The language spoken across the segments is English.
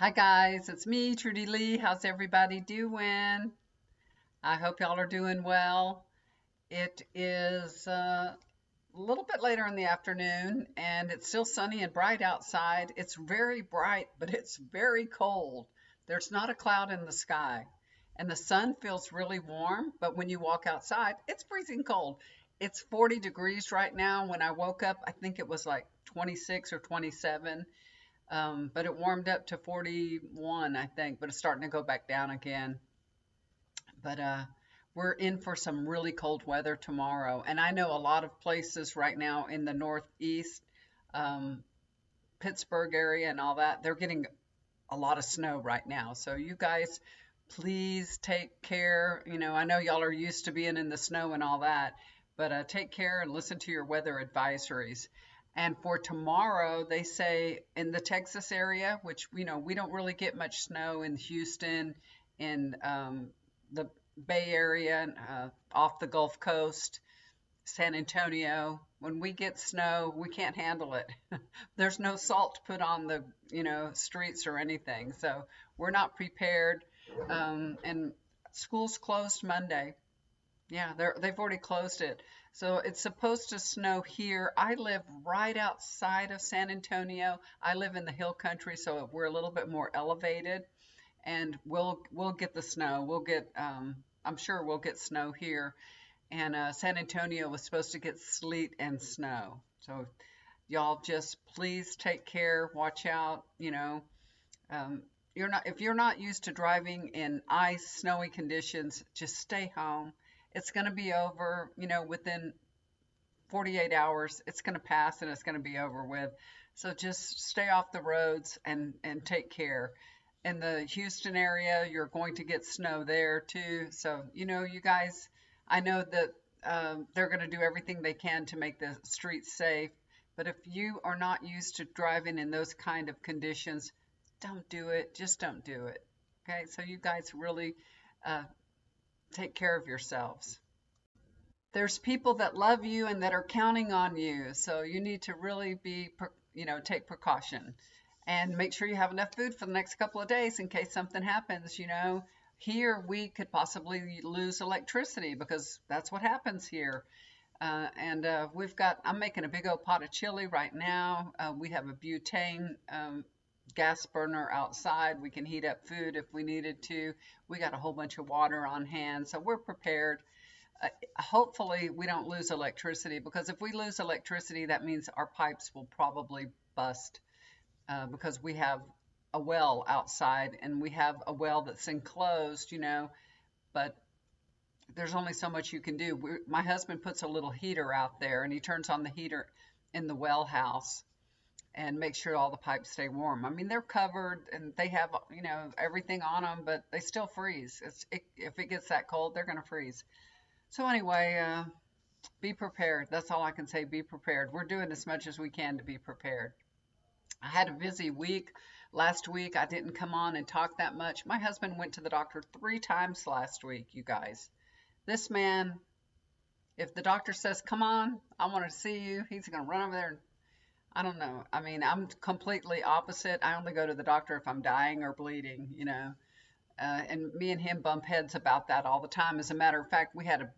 Hi guys, it's me, Trudy Lee. How's everybody doing? I hope y'all are doing well. It is a little bit later in the afternoon and it's still sunny and bright outside. It's very bright, but it's very cold. There's not a cloud in the sky. And the sun feels really warm, but when you walk outside, it's freezing cold. It's 40 degrees right now. When I woke up, I think it was like 26 or 27. But it warmed up to 41, I think, but it's starting to go back down again. But we're in for some really cold weather tomorrow. And I know a lot of places right now in the Northeast, um, Pittsburgh area and all that, they're getting a lot of snow right now. So you guys, please take care. I know y'all are used to being in the snow and all that, but take care and listen to your weather advisories. And for tomorrow, they say in the Texas area, which we don't really get much snow in Houston, in the Bay Area, and off the Gulf Coast, San Antonio. When we get snow, we can't handle it. There's no salt put on the streets or anything, so we're not prepared. And school's closed Monday. Yeah, they've already closed it. So it's supposed to snow here. I live right outside of San Antonio. I live in the hill country, so we're a little bit more elevated, and we'll get the snow. I'm sure we'll get snow here. And San Antonio was supposed to get sleet and snow. So y'all just please take care, watch out. Um, if you're not used to driving in ice, snowy conditions, just stay home. It's going to be over, within 48 hours. It's going to pass and it's going to be over with. So just stay off the roads and take care. In the Houston area, you're going to get snow there too. So, you guys, I know that they're going to do everything they can to make the streets safe. But if you are not used to driving in those kind of conditions, don't do it. Just don't do it. Okay, so you guys really uh, take care of yourselves. There's people that love you and that are counting on you, so you need to really take precaution and make sure you have enough food for the next couple of days in case something happens. Here we could possibly lose electricity because that's what happens here. And I'm making a big old pot of chili right now. We have a butane gas burner outside. We can heat up food if we needed to. We got a whole bunch of water on hand, so we're prepared. Hopefully, we don't lose electricity, because if we lose electricity, that means our pipes will probably bust, because we have a well outside and we have a well that's enclosed, but there's only so much you can do. My husband puts a little heater out there and he turns on the heater in the well house and make sure all the pipes stay warm. I mean, they're covered and they have, everything on them, but they still freeze. If it gets that cold, they're going to freeze. So anyway, be prepared. That's all I can say. Be prepared. We're doing as much as we can to be prepared. I had a busy week. Last week, I didn't come on and talk that much. My husband went to the doctor 3 times last week, you guys. This man, if the doctor says, come on, I want to see you, he's going to run over there and I don't know. I mean, I'm completely opposite. I only go to the doctor if I'm dying or bleeding. And me and him bump heads about that all the time. As a matter of fact, we had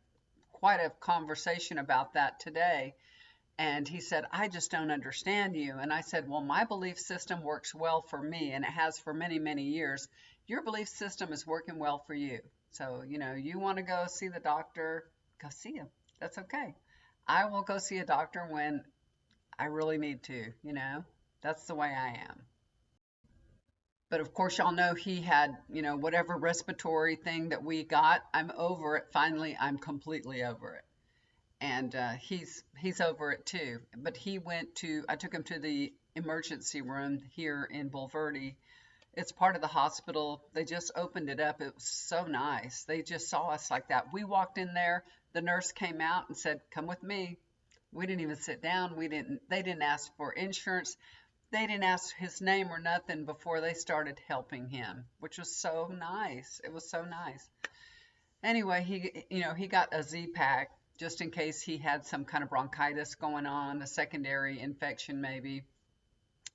quite a conversation about that today. And he said, I just don't understand you. And I said, well, my belief system works well for me, and it has for many, many years. Your belief system is working well for you. So, you want to go see the doctor, go see him. That's okay. I will go see a doctor when I really need to. That's the way I am. But of course, y'all know he had, whatever respiratory thing that we got. I'm over it. Finally, I'm completely over it. And he's over it too. But I took him to the emergency room here in Bulverde. It's part of the hospital. They just opened it up. It was so nice. They just saw us like that. We walked in there. The nurse came out and said, come with me. We didn't even sit down. They didn't ask for insurance. They didn't ask his name or nothing before they started helping him, which was so nice. It was so nice. Anyway, he got a Z-Pack just in case he had some kind of bronchitis going on, a secondary infection maybe.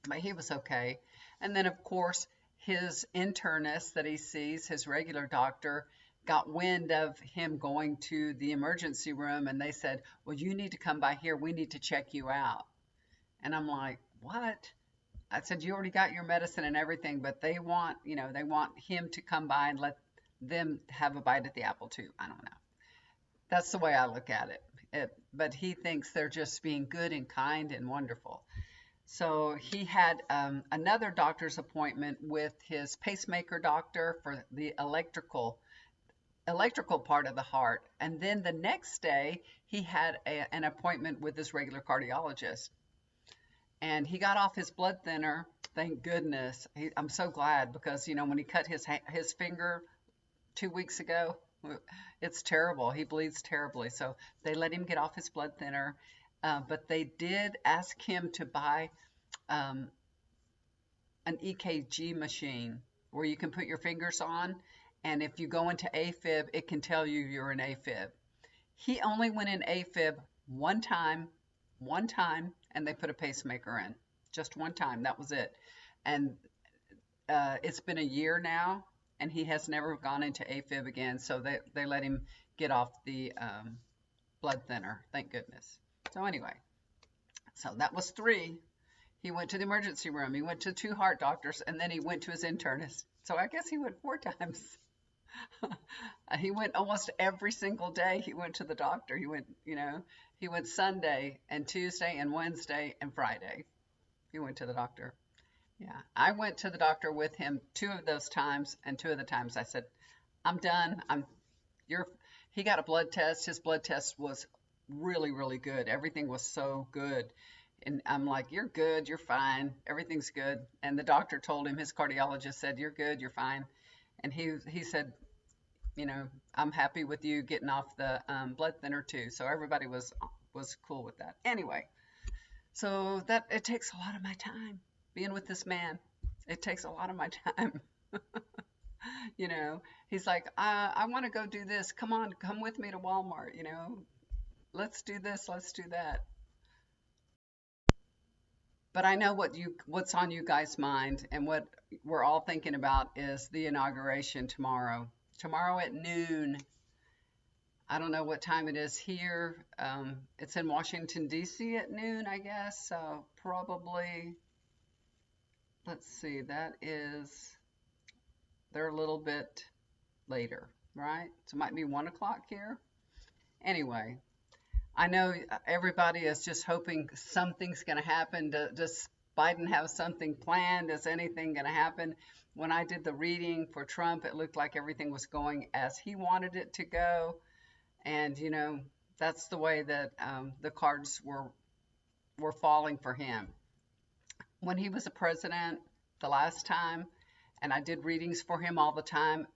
But he was okay. And then, of course, his internist that he sees, his regular doctor, got wind of him going to the emergency room, and they said, "Well, you need to come by here. We need to check you out." And I'm like, "What?" I said, "You already got your medicine and everything, but they want him to come by and let them have a bite at the apple too." I don't know. That's the way I look at it. But he thinks they're just being good and kind and wonderful. So he had another doctor's appointment with his pacemaker doctor for the electrical part of the heart, and then the next day he had an appointment with his regular cardiologist, and he got off his blood thinner. Thank goodness. I'm so glad, because when he cut his finger 2 weeks ago, it's terrible. He bleeds terribly. So they let him get off his blood thinner, but they did ask him to buy um, an EKG machine where you can put your fingers on, and if you go into AFib, it can tell you you're in AFib. He only went in AFib one time, and they put a pacemaker in. Just one time. That was it. And it's been a year now, and he has never gone into AFib again. So they let him get off the blood thinner. Thank goodness. So anyway, so that was 3. He went to the emergency room. He went to 2 heart doctors, and then he went to his internist. So I guess he went 4 times. He went almost every single day. He went to the doctor. He went Sunday and Tuesday and Wednesday and Friday. He went to the doctor. Yeah, I went to the doctor with him 2 of those times, and 2 of the times I said, "I'm done. He got a blood test. His blood test was really, really good. Everything was so good. And I'm like, "You're good. You're fine. Everything's good." And the doctor told him, his cardiologist said, "You're good. You're fine." And he said, "I'm happy with you getting off the blood thinner too." So everybody was cool with that. Anyway, so that it takes a lot of my time being with this man. It takes a lot of my time. He's like, I want to go do this. Come on, come with me to Walmart. Let's do this. Let's do that. But I know what's on you guys' mind, and what we're all thinking about is the inauguration tomorrow. Tomorrow at noon. I don't know what time it is here. It's in Washington, D.C. at noon, I guess. So probably, let's see, they're a little bit later, right? So it might be 1 o'clock here. Anyway, I know everybody is just hoping something's going to happen. Does Biden have something planned? Is anything going to happen? When I did the reading for Trump, it looked like everything was going as he wanted it to go. And, that's the way that the cards were falling for him. When he was a president the last time, and I did readings for him all the time,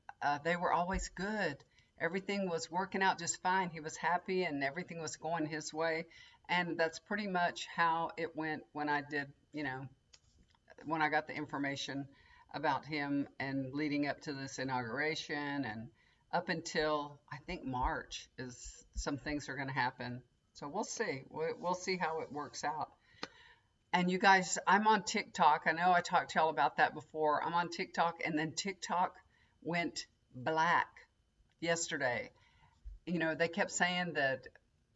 they were always good. Everything was working out just fine. He was happy and everything was going his way. And that's pretty much how it went when I did, when I got the information about him and leading up to this inauguration, and up until I think March is some things are going to happen. So we'll see. We'll see how it works out. And you guys, I'm on TikTok. I know I talked to y'all about that before. I'm on TikTok, and then TikTok went black yesterday. They kept saying that,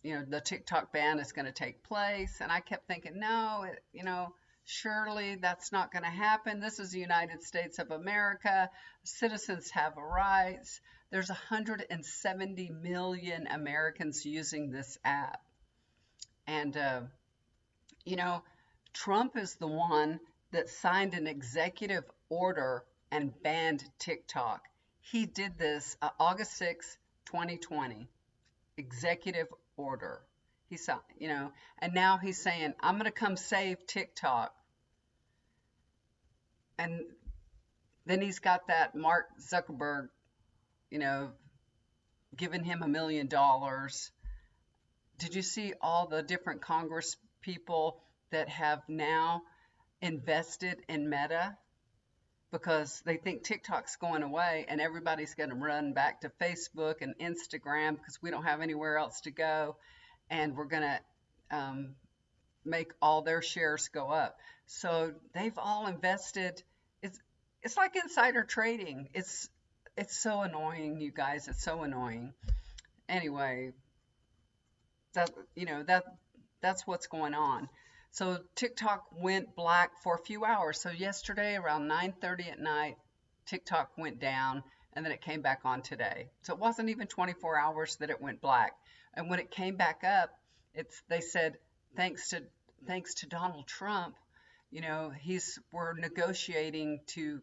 the TikTok ban is going to take place. And I kept thinking, no, surely that's not going to happen. This is the United States of America. Citizens have rights. There's 170 million Americans using this app. And, Trump is the one that signed an executive order and banned TikTok. He did this August 6, 2020. Executive order. He saw, and now he's saying, "I'm going to come save TikTok." And then he's got that Mark Zuckerberg, giving him $1 million. Did you see all the different Congress people that have now invested in Meta? Because they think TikTok's going away and everybody's going to run back to Facebook and Instagram because we don't have anywhere else to go, and we're going to make all their shares go up. So they've all invested. It's like insider trading. It's so annoying, you guys. It's so annoying. Anyway, that that's what's going on. So TikTok went black for a few hours. So yesterday around 9:30 at night, TikTok went down and then it came back on today. So it wasn't even 24 hours that it went black. And when it came back up, they said thanks to thanks to Donald Trump, he's we're negotiating to,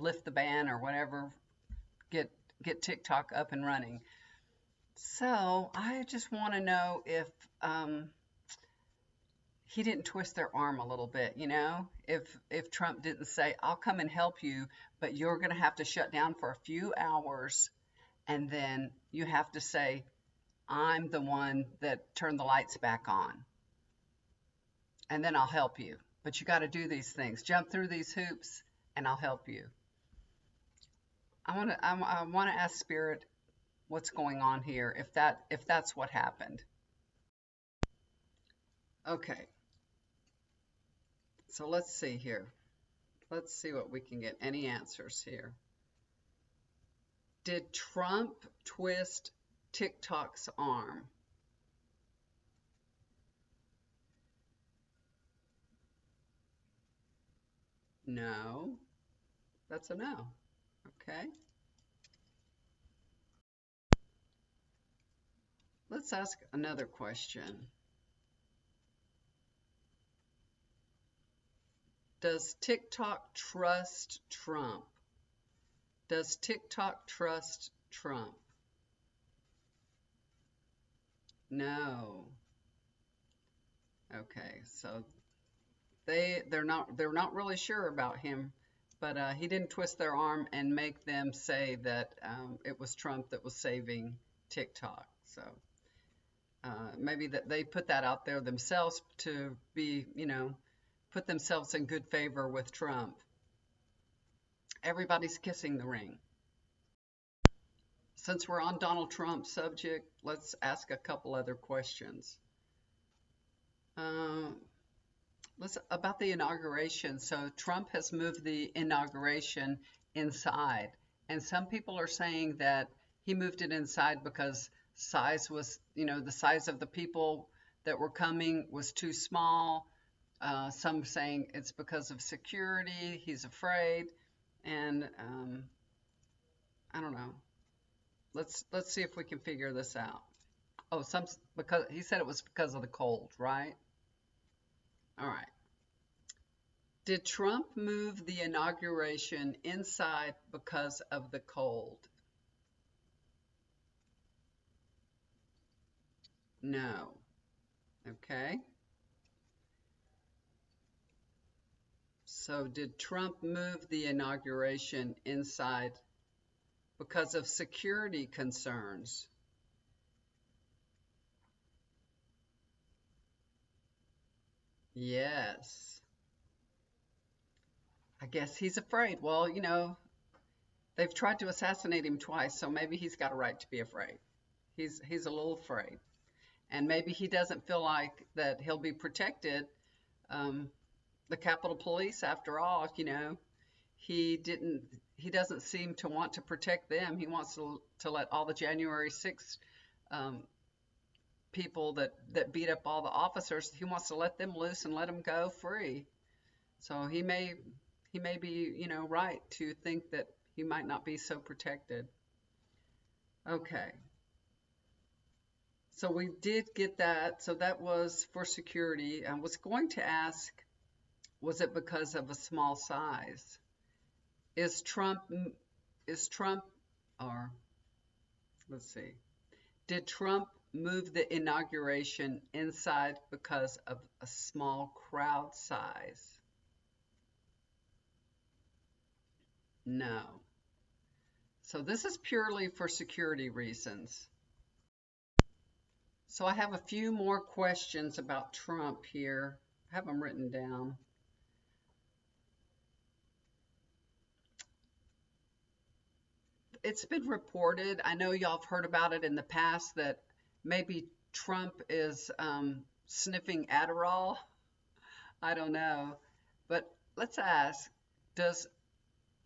lift the ban or whatever, get get TikTok up and running. So I just want to know if um, he didn't twist their arm a little bit, if Trump didn't say, "I'll come and help you, but you're going to have to shut down for a few hours, and then you have to say, I'm the one that turned the lights back on, and then I'll help you. But you got to do these things, jump through these hoops, and I'll help you." I want to ask Spirit what's going on here, if that's what happened. Okay, so let's see here. Let's see what we can get. Any answers here? Did Trump twist TikTok's arm? No. That's a no. Okay. Let's ask another question. Does TikTok trust Trump? Does TikTok trust Trump? No. Okay, so they're not really sure about him, but he didn't twist their arm and make them say that it was Trump that was saving TikTok. So maybe that they put that out there themselves to be, put themselves in good favor with Trump. Everybody's kissing the ring. Since we're on Donald Trump's subject, let's ask a couple other questions. Uh, let's about the inauguration. So Trump has moved the inauguration inside, and some people are saying that he moved it inside because the size of the people that were coming was too small. Some saying it's because of security. He's afraid, and I don't know. Let's see if we can figure this out. Oh, because he said it was because of the cold, right? All right. Did Trump move the inauguration inside because of the cold? No. Okay. So did Trump move the inauguration inside because of security concerns? Yes. I guess he's afraid. Well, they've tried to assassinate him twice, so maybe he's got a right to be afraid. He's a little afraid. And maybe he doesn't feel like that he'll be protected. Um, the Capitol Police, after all, he didn't he doesn't seem to want to protect them. He wants to let all the January 6th um, people that beat up all the officers, he wants to let them loose and let them go free. So he may be, right to think that he might not be so protected. Okay. So we did get that. So that was for security. I was going to ask, was it because of a small size? Is Trump, is Trump, or let's see, did Trump move the inauguration inside because of a small crowd size? No. So this is purely for security reasons. So I have a few more questions about Trump here. I have them written down. It's been reported, I know y'all have heard about it in the past, that maybe Trump is sniffing Adderall. I don't know. But let's ask, does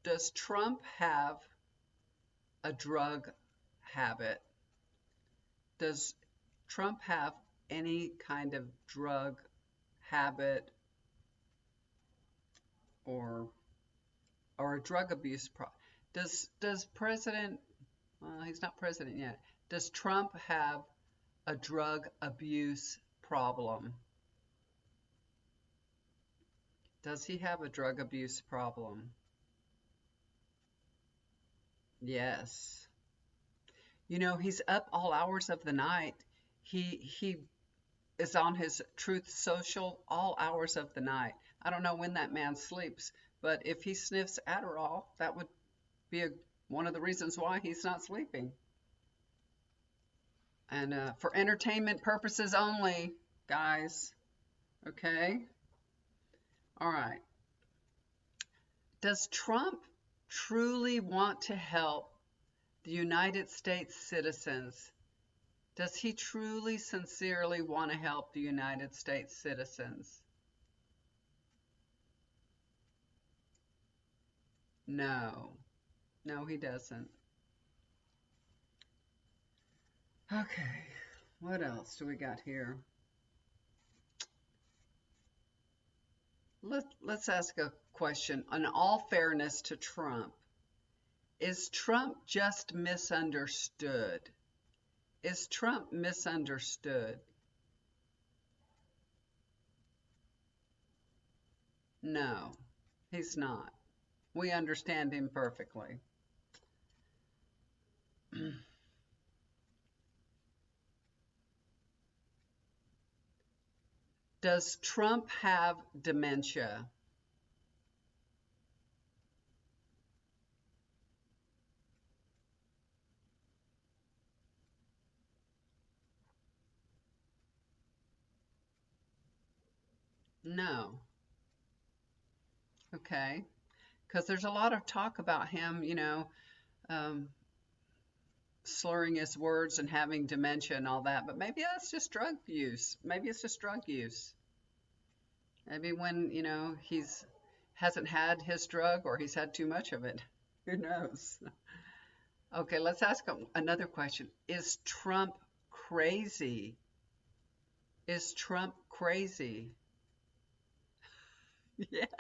Does Trump have a drug habit? Does Trump have any kind of drug habit or a drug abuse problem? Does President, well, he's not president yet. Does Trump have a drug abuse problem? Does he have a drug abuse problem? Yes. You know, he's up all hours of the night. He is on his Truth Social all hours of the night. I don't know when that man sleeps, but if he sniffs Adderall, that would be one of the reasons why he's not sleeping. And for entertainment purposes only, guys. Okay? All right. Does Trump truly want to help the United States citizens? Does he truly, sincerely want to help the United States citizens? No. No, he doesn't. Okay. What else do we got here? Let's ask a question. In all fairness to Trump, is Trump just misunderstood? Is Trump misunderstood? No, he's not. We understand him perfectly. Does Trump have dementia? No. Okay. Because there's a lot of talk about him, um, slurring his words and having dementia and all that, but maybe that's just drug use. Maybe it's just drug use. Maybe when, he's hasn't had his drug or he's had too much of it. Who knows? Okay, let's ask another question. Is Trump crazy? Is Trump crazy? Yes.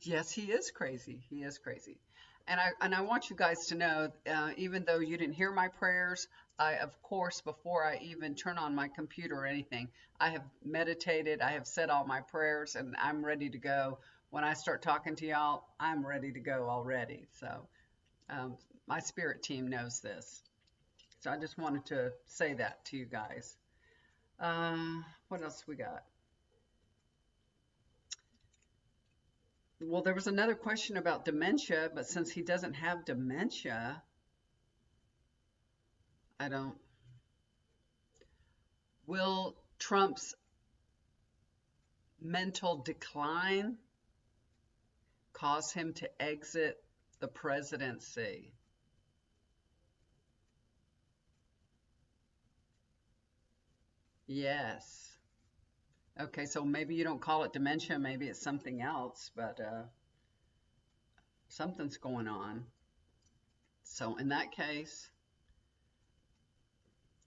Yes, he is crazy. He is crazy. And I want you guys to know, even though you didn't hear my prayers, I, of course, before I even turn on my computer or anything, I have meditated, I have said all my prayers, and I'm ready to go. When I start talking to y'all, I'm ready to go already. So um, my spirit team knows this. So I just wanted to say that to you guys. What else we got? Well, there was another question about dementia, but since he doesn't have dementia, I don't. Will Trump's mental decline cause him to exit the presidency? Yes. Okay, so maybe you don't call it dementia, maybe it's something else, but something's going on. So in that case,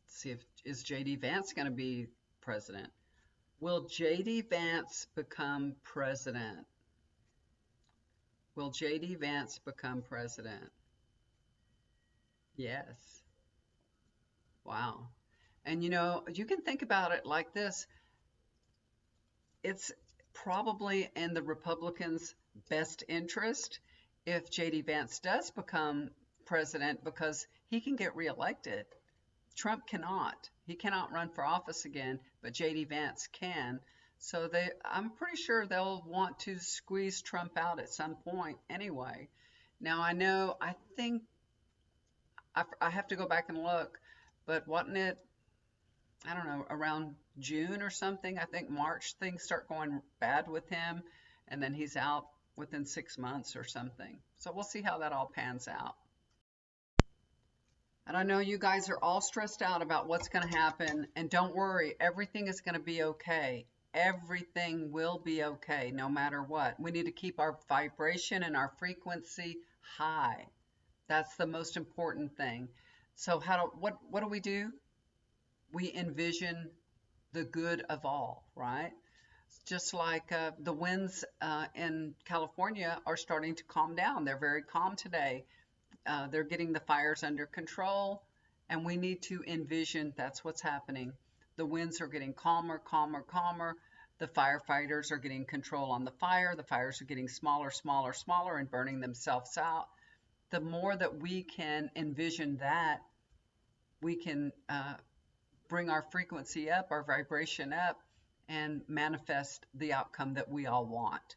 let's see if is JD Vance going to be president? Will JD Vance become president? Will JD Vance become president? Yes. Wow. And you can think about it like this. It's probably in the Republicans' best interest if JD Vance does become president because he can get reelected. Trump cannot. He cannot run for office again, but JD Vance can. So I'm pretty sure they'll want to squeeze Trump out at some point anyway. Now I think I have to go back and look, but wasn't it, I don't know, around June or something? I think March things start going bad with him, and then he's out within 6 months or something. So we'll see how that all pans out. And I know you guys are all stressed out about what's going to happen, and don't worry, everything is going to be okay. everything will be okay no matter what. We need to keep our vibration and our frequency high. That's the most important thing. So what do we do? We envision the good of all, right? Just like the winds in California are starting to calm down. They're very calm today. They're getting the fires under control, and we need to envision that's what's happening. The winds are getting calmer, calmer, calmer. The firefighters are getting control on the fire. The fires are getting smaller, smaller, smaller, and burning themselves out. The more that we can envision that, we can bring our frequency up, our vibration up, and manifest the outcome that we all want.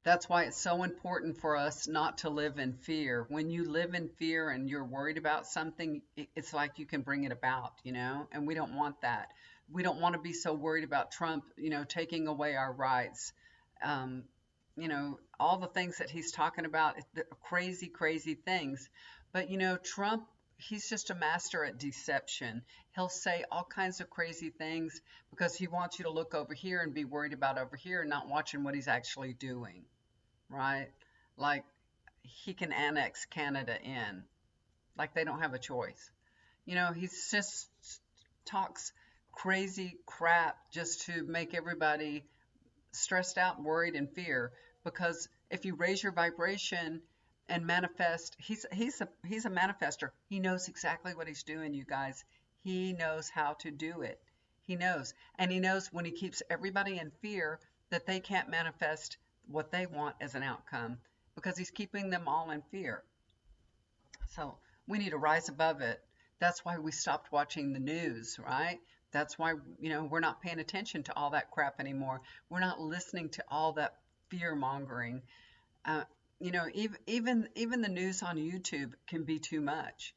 That's why it's so important for us not to live in fear. When you live in fear and you're worried about something, it's like you can bring it about, and we don't want that. We don't want to be so worried about Trump, taking away our rights. Um, all the things that he's talking about, the crazy, crazy things. But, Trump, he's just a master at deception. He'll say all kinds of crazy things because he wants you to look over here and be worried about over here and not watching what he's actually doing, right? Like he can annex Canada in, like they don't have a choice. He's just talks crazy crap just to make everybody stressed out, worried, and fear. Because if you raise your vibration and manifest, he's a manifester. He knows exactly what he's doing, you guys. He knows how to do it. He knows, and he knows when he keeps everybody in fear that they can't manifest what they want as an outcome because he's keeping them all in fear. So we need to rise above it. That's why we stopped watching the news, right? That's why, we're not paying attention to all that crap anymore. We're not listening to all that fear mongering. Uh, even the news on YouTube can be too much.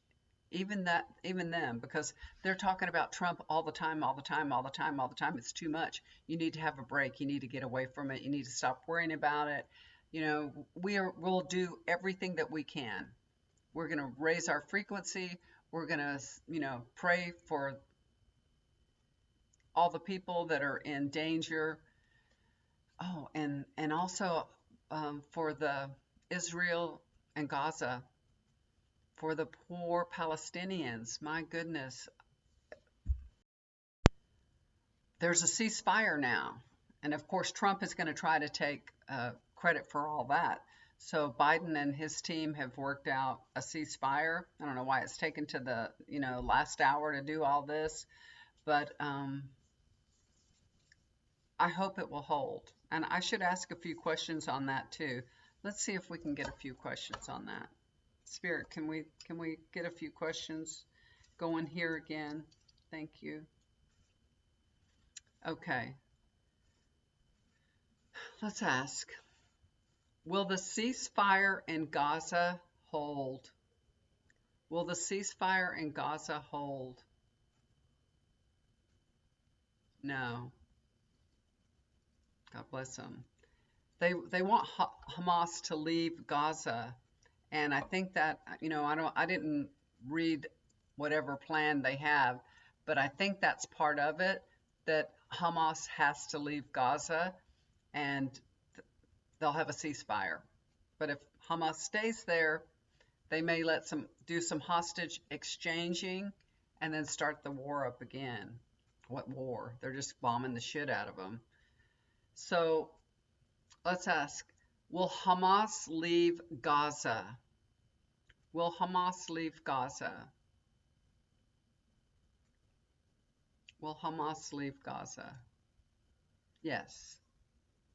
Even them, because they're talking about Trump all the time, all the time, all the time, all the time. It's too much. You need to have a break. You need to get away from it. You need to stop worrying about it. We'll do everything that we can. We're going to raise our frequency. We're going to, pray for all the people that are in danger. Oh, and also for the Israel and Gaza, for the poor Palestinians. My goodness, there's a ceasefire now, and of course Trump is going to try to take credit for all that. So Biden and his team have worked out a ceasefire. I don't know why it's taken to the last hour to do all this, but I hope it will hold. And I should ask a few questions on that too. Let's see if we can get a few questions on that. Spirit, can we get a few questions going here again? Thank you. Okay. Let's ask. Will the ceasefire in Gaza hold? Will the ceasefire in Gaza hold? No. God bless them. They want Hamas to leave Gaza, and I think that I didn't read whatever plan they have, but I think that's part of it, that Hamas has to leave Gaza and they'll have a ceasefire. But if Hamas stays there, they may do some hostage exchanging and then start the war up again. What war? They're just bombing the shit out of them. So let's ask, will Hamas leave Gaza? Will Hamas leave Gaza? Will Hamas leave Gaza? Yes.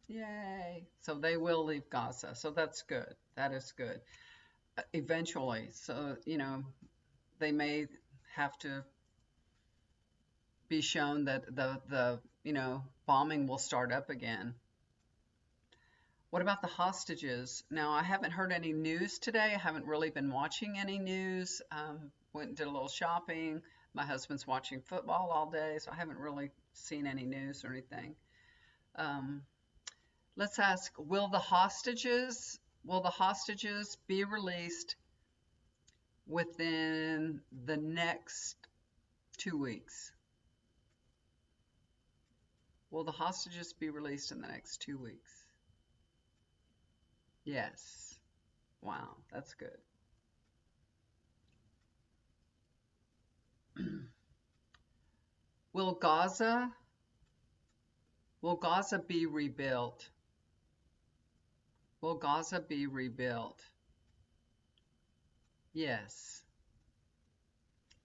Yay. So they will leave Gaza. So that's good. That is good. Eventually. So, they may have to be shown that the bombing will start up again. What about the hostages? Now, I haven't heard any news today. I haven't really been watching any news. Went and did a little shopping. My husband's watching football all day, so I haven't really seen any news or anything. Let's ask, will the hostages be released within the next 2 weeks? Will the hostages be released in the next 2 weeks? Yes. Wow, that's good. Will Gaza will Gaza be rebuilt? Will Gaza be rebuilt? Yes.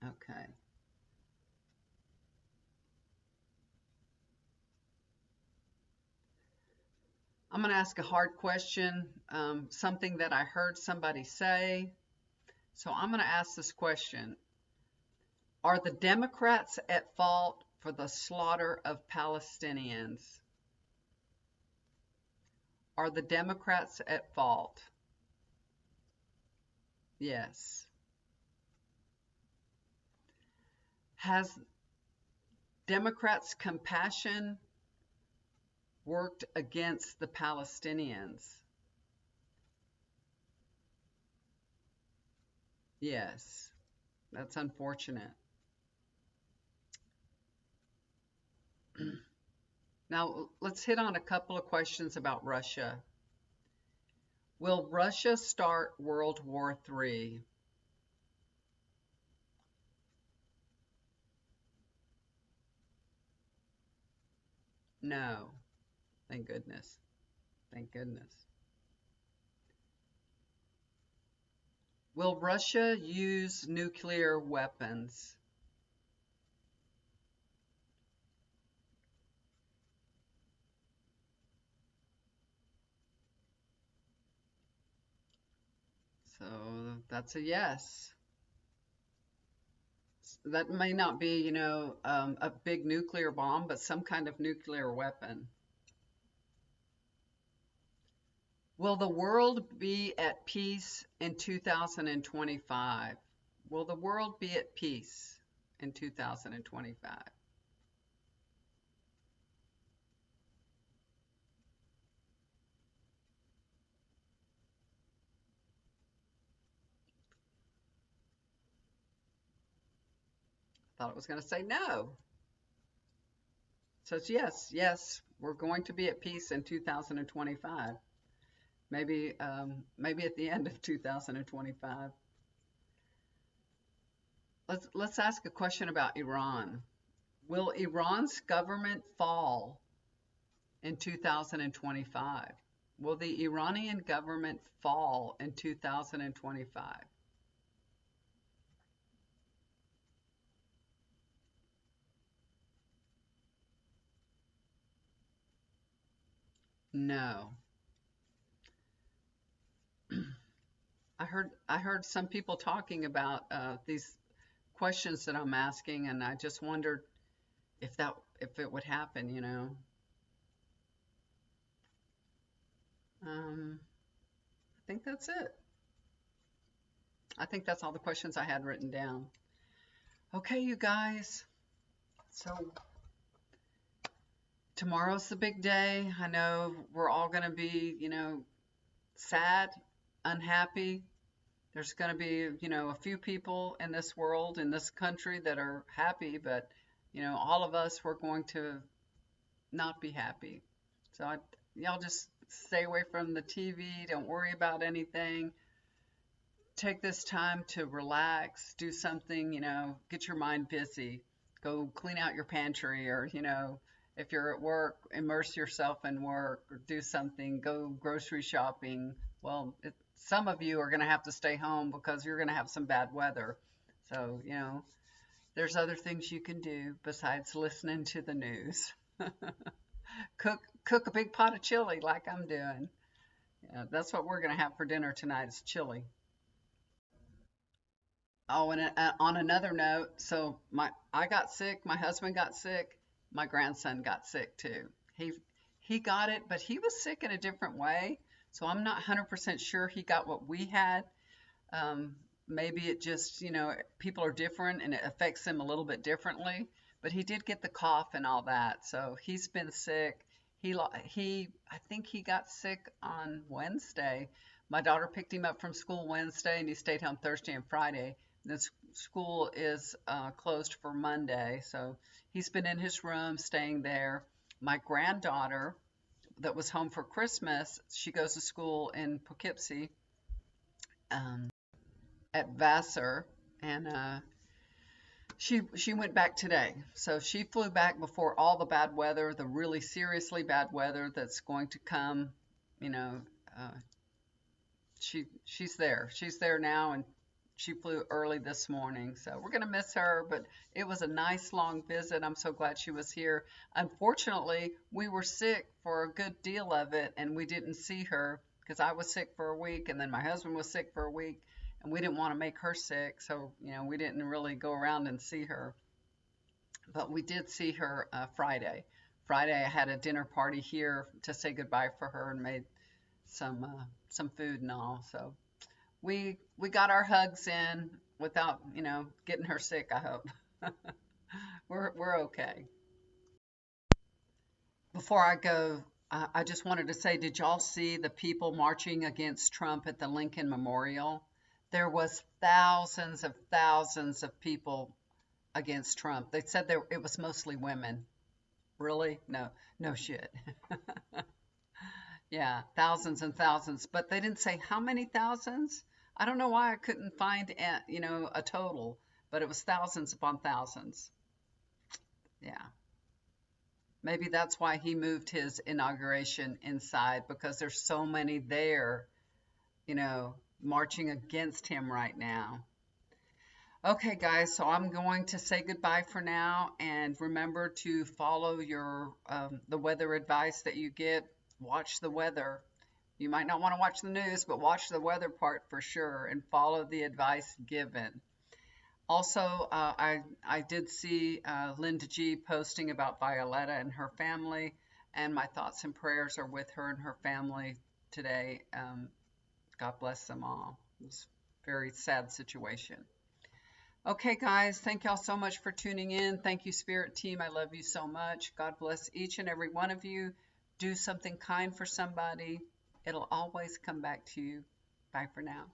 Okay. I'm going to ask a hard question, something that I heard somebody say. So I'm going to ask this question. Are the Democrats at fault for the slaughter of Palestinians? Are the Democrats at fault? Yes. Has Democrats' compassion worked against the Palestinians? Yes. That's unfortunate. Now, let's hit on a couple of questions about Russia. Will Russia start World War III? No. Thank goodness. Thank goodness. Will Russia use nuclear weapons? So that's a yes. That may not be, a big nuclear bomb, but some kind of nuclear weapon. Will the world be at peace in 2025? Will the world be at peace in 2025? I thought it was going to say no. So it's yes, yes, we're going to be at peace in 2025. Maybe at the end of 2025. Let's ask a question about Iran. Will Iran's government fall in 2025? Will the Iranian government fall in 2025? No. I heard some people talking about these questions that I'm asking, and I just wondered if it would happen. I think that's it. I think that's all the questions I had written down. Okay, you guys. So tomorrow's the big day. I know we're all going to be, sad, unhappy. There's going to be, a few people in this world, in this country that are happy, but, all of us, we're going to not be happy. So y'all just stay away from the TV. Don't worry about anything. Take this time to relax, do something, get your mind busy. Go clean out your pantry, or, if you're at work, immerse yourself in work, or do something, go grocery shopping. Well, some of you are going to have to stay home because you're going to have some bad weather. So, there's other things you can do besides listening to the news. Cook a big pot of chili like I'm doing. Yeah, that's what we're going to have for dinner tonight is chili. Oh, and on another note, so I got sick, my husband got sick, my grandson got sick too. He he got it, but he was sick in a different way. So I'm not 100% sure he got what we had. Maybe it just, people are different and it affects them a little bit differently. But he did get the cough and all that. So he's been sick. I think he got sick on Wednesday. My daughter picked him up from school Wednesday and he stayed home Thursday and Friday. This school is closed for Monday. So he's been in his room staying there. My granddaughter that was home for Christmas, she goes to school in Poughkeepsie, um, at Vassar, and she went back today. So she flew back before all the bad weather, the really seriously bad weather that's going to come. You know, uh, she's there. She's there now, and she flew early this morning. So we're gonna miss her, but it was a nice long visit. I'm so glad she was here. Unfortunately, we were sick for a good deal of it, and we didn't see her because I was sick for a week, and then my husband was sick for a week, and we didn't want to make her sick, so we didn't really go around and see her. But we did see her Friday. Friday, I had a dinner party here to say goodbye for her and made some food and all. So we got our hugs in without getting her sick. I hope we're okay. Before I go, I just wanted to say, did y'all see the people marching against Trump at the Lincoln Memorial? There was thousands of people against Trump. They said it was mostly women. Really? No, no shit. Yeah, thousands and thousands, but they didn't say how many thousands. I don't know why I couldn't find a total, but it was thousands upon thousands. Yeah. Maybe that's why he moved his inauguration inside because there's so many there, marching against him right now. Okay, guys, so I'm going to say goodbye for now, and remember to follow your the weather advice that you get. Watch the weather. You might not want to watch the news, but watch the weather part for sure, and follow the advice given. Also, I did see Linda G posting about Violetta and her family, and my thoughts and prayers are with her and her family today. God bless them all. It's a very sad situation. Okay, guys, thank y'all so much for tuning in. Thank you, Spirit Team. I love you so much. God bless each and every one of you. Do something kind for somebody. It'll always come back to you. Bye for now.